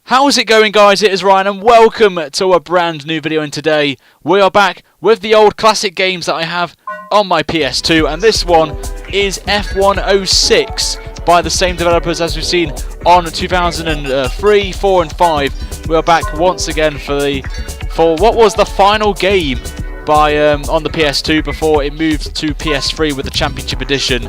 How's it going, guys? It is Ryan and welcome to a brand new video, and today we are back with the old classic games that I have on my PS2, and this one is F106 by the same developers as we've seen on 2003, 4 and 5. We are back once again for what was the final game by on the PS2 before it moved to PS3 with the Championship Edition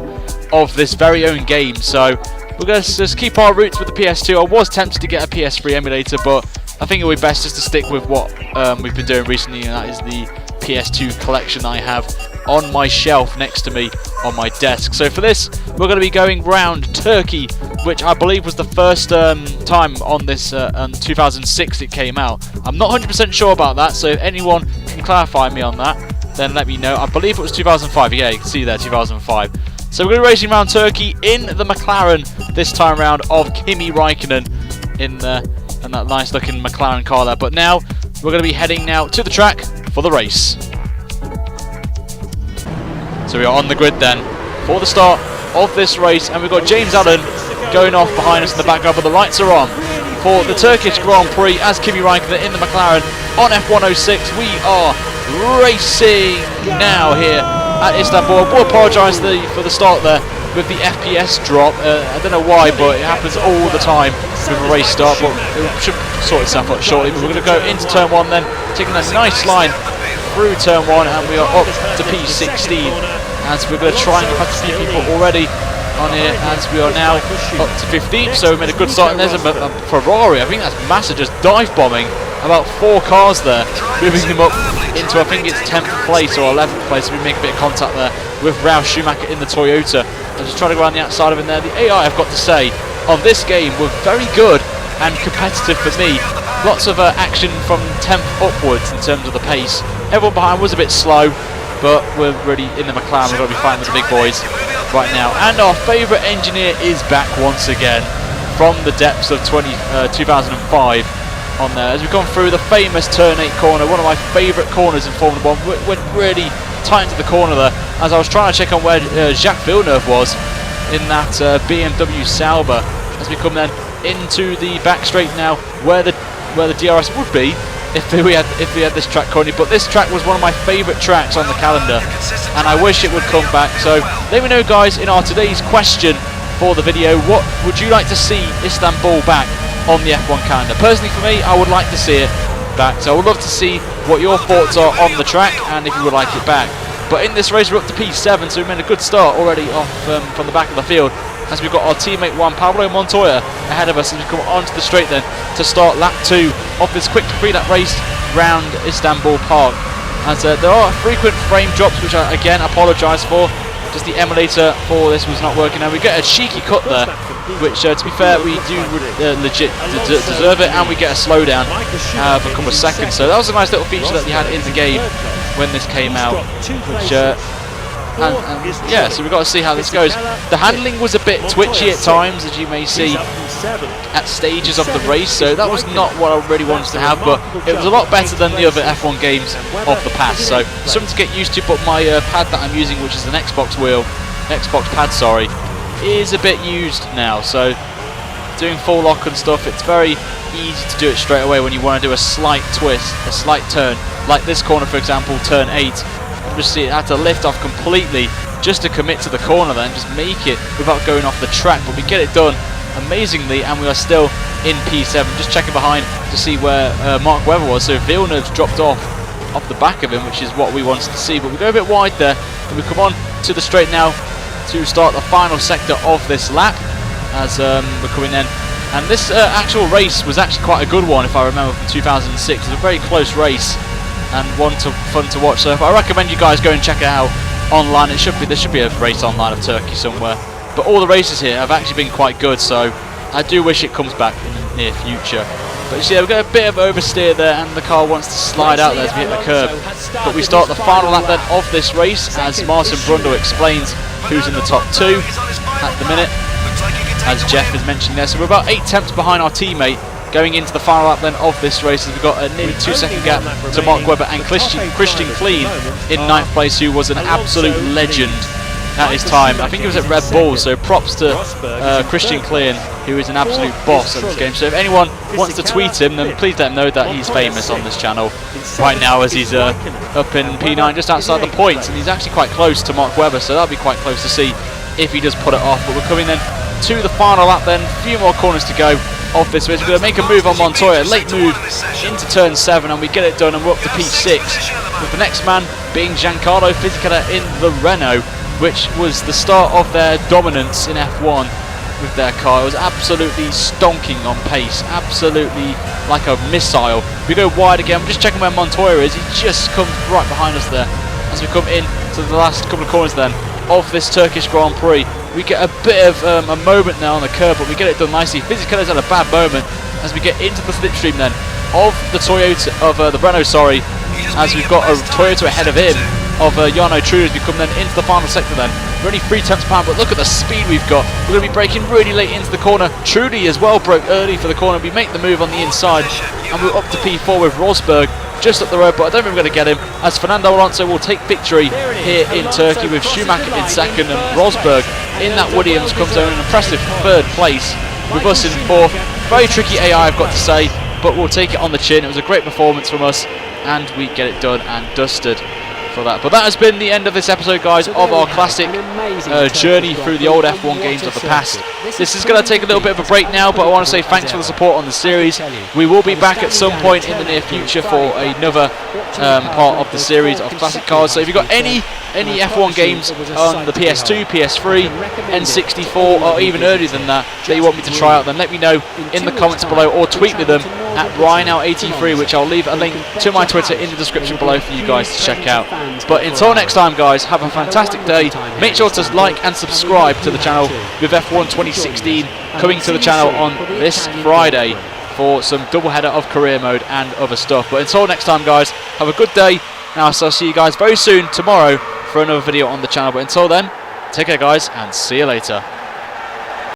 of this very own game. So we're going to just keep our roots with the PS2. I was tempted to get a PS3 emulator, but I think it would be best just to stick with what we've been doing recently, and that is the PS2 collection I have on my shelf next to me on my desk. So for this, we're going to be going round Turkey, which I believe was the first time on this, 2006 it came out. I'm not 100% sure about that, so if anyone can clarify me on that, then let me know. I believe it was 2005, yeah, you can see there, 2005. So we're going to be racing around Turkey in the McLaren this time round of Kimi Räikkönen in that nice looking McLaren car there. But now we're going to be heading now to the track for the race. So we are on the grid then for the start of this race, and we've got James Allen going off behind us in the background, but the lights are on for the Turkish Grand Prix as Kimi Räikkönen in the McLaren on F106. We are racing now here at Istanbul. I will apologise for the start there with the FPS drop. I don't know why, but it happens all the time with a race start, but it should sort itself out shortly. But we're going to go into turn 1 then, taking a nice line through turn 1, and we are up to P16 as we're going to try and get past a few people already on here as we are now up to 15. So we made a good start, and there's a Ferrari. I think that's massive, just dive bombing about 4 cars there, moving them up into, I think it's 10th place or 11th place. We make a bit of contact there with Ralf Schumacher in the Toyota. I'm just trying to go around the outside of him there. The AI, I've got to say, on this game were very good and competitive for me. Lots of action from 10th upwards in terms of the pace. Everyone behind was a bit slow, but we're really in the McLaren. We're going to be fighting with the big boys right now. And our favourite engineer is back once again from the depths of 2005 on there as we come through the famous turn 8 corner, one of my favourite corners in Formula 1. Went really tight into the corner there as I was trying to check on where Jacques Villeneuve was in that BMW Sauber as we come then into the back straight now where the DRS would be if we had this track currently. But this track was one of my favourite tracks on the calendar, and I wish it would come back. So let me know, guys, in our today's question for the video, what would you like to see Istanbul back on the F1 calendar? Personally, for me, I would like to see it back. So I would love to see what your thoughts are on the track and if you would like it back. But in this race, we're up to P7, so we made a good start already off from the back of the field as we've got our teammate Juan Pablo Montoya ahead of us as we come onto the straight then to start lap 2 of this quick 3-lap race round Istanbul Park. As there are frequent frame drops, which I again apologise for. Just the emulator for this was not working, and we get a cheeky cut there, which to be fair we do legit deserve it, and we get a slowdown for a couple of seconds. So that was a nice little feature that they had in the game when this came out, which yeah, so we've got to see how this goes. The handling was a bit twitchy at times, as you may see at stages of the race, so that was not what I really wanted to have, but it was a lot better than the other F1 games of the past, so something to get used to. But my pad that I'm using, which is an Xbox pad, sorry, is a bit used now, so doing full lock and stuff, it's very easy to do it straight away when you want to do a slight twist, a slight turn, like this corner for example, turn 8. Just see it had to lift off completely just to commit to the corner then, just make it without going off the track, but we get it done amazingly, and we are still in P7. Just checking behind to see where Mark Webber was, so Villeneuve's dropped off the back of him, which is what we wanted to see, but we go a bit wide there, and we come on to the straight now to start the final sector of this lap as we're coming in. And this actual race was actually quite a good one, if I remember, from 2006. It was a very close race and fun to watch, so I recommend you guys go and check it out online. There should be a race online of Turkey somewhere, but all the races here have actually been quite good, so I do wish it comes back in the near future. But you see, we've got a bit of oversteer there, and the car wants to slide out there as we hit the curb. But we start the final lap then of this race as Martin Brundle explains who's in the top 2 at the minute, as Jeff is mentioning there. So we're about 8 tenths behind our teammate going into the final lap then of this race, as we've got a nearly 2-second gap to Mark Webber and Christian Klein in 9th place, who was an absolute legend at his time. I think he was at Red Bull, so props to Christian Klein, who is an absolute boss at this game. So if anyone wants to tweet him, then please let him know that he's famous on this channel right now, as he's up in P9 just outside the points, and he's actually quite close to Mark Webber, so that'll be quite close to see if he does put it off. But we're coming then to the final lap then, a few more corners to go off this race. We're going to make a move on Montoya, late move into turn 7, and we get it done, and we're up to P6, with the next man being Giancarlo Fisichella in the Renault, which was the start of their dominance in F1 with their car. It was absolutely stonking on pace, absolutely like a missile. We go wide again. We're just checking where Montoya is. He just comes right behind us there as we come in to the last couple of corners then of this Turkish Grand Prix. We get a bit of a moment now on the curb, but we get it done nicely. Fisichella's had a bad moment as we get into the slipstream then of the Toyota, of the Renault, sorry, as we've got a Toyota ahead of him, of Jarno Trulli, as we come then into the final sector then. We're only 3 tenths per pound, but look at the speed we've got. We're going to be braking really late into the corner. Trulli as well broke early for the corner. We make the move on the inside, and we're up to P4 with Rosberg just up the road, but I don't think we're going to get him, as Fernando Alonso will take victory here in Turkey, with Schumacher in second, and Rosberg in that Williams comes on an impressive 3rd place, with us in 4th. Very tricky AI, I've got to say, but we'll take it on the chin. It was a great performance from us, and we get it done and dusted for that. But that has been the end of this episode, guys, of our classic journey through the old F1 games of the past. This is going to take a little bit of a break now, but I want to say thanks for the support on the series. We will be back at some point in the near future for another part of the series of classic cars. So if you've got any F1 games on the PS2, PS3, N64, or even earlier than that you want me to try out, then let me know in the comments below, or tweet me them at RyanL83, which I'll leave a link to my Twitter in the description below for you guys to check out. But until next time, guys, have a fantastic day. Make sure to like and subscribe to the channel, with F1 2016 coming to the channel on this Friday for some double header of career mode and other stuff. But until next time, guys, have a good day. Now, so I'll see you guys very soon tomorrow for another video on the channel. But until then, take care, guys, and see you later.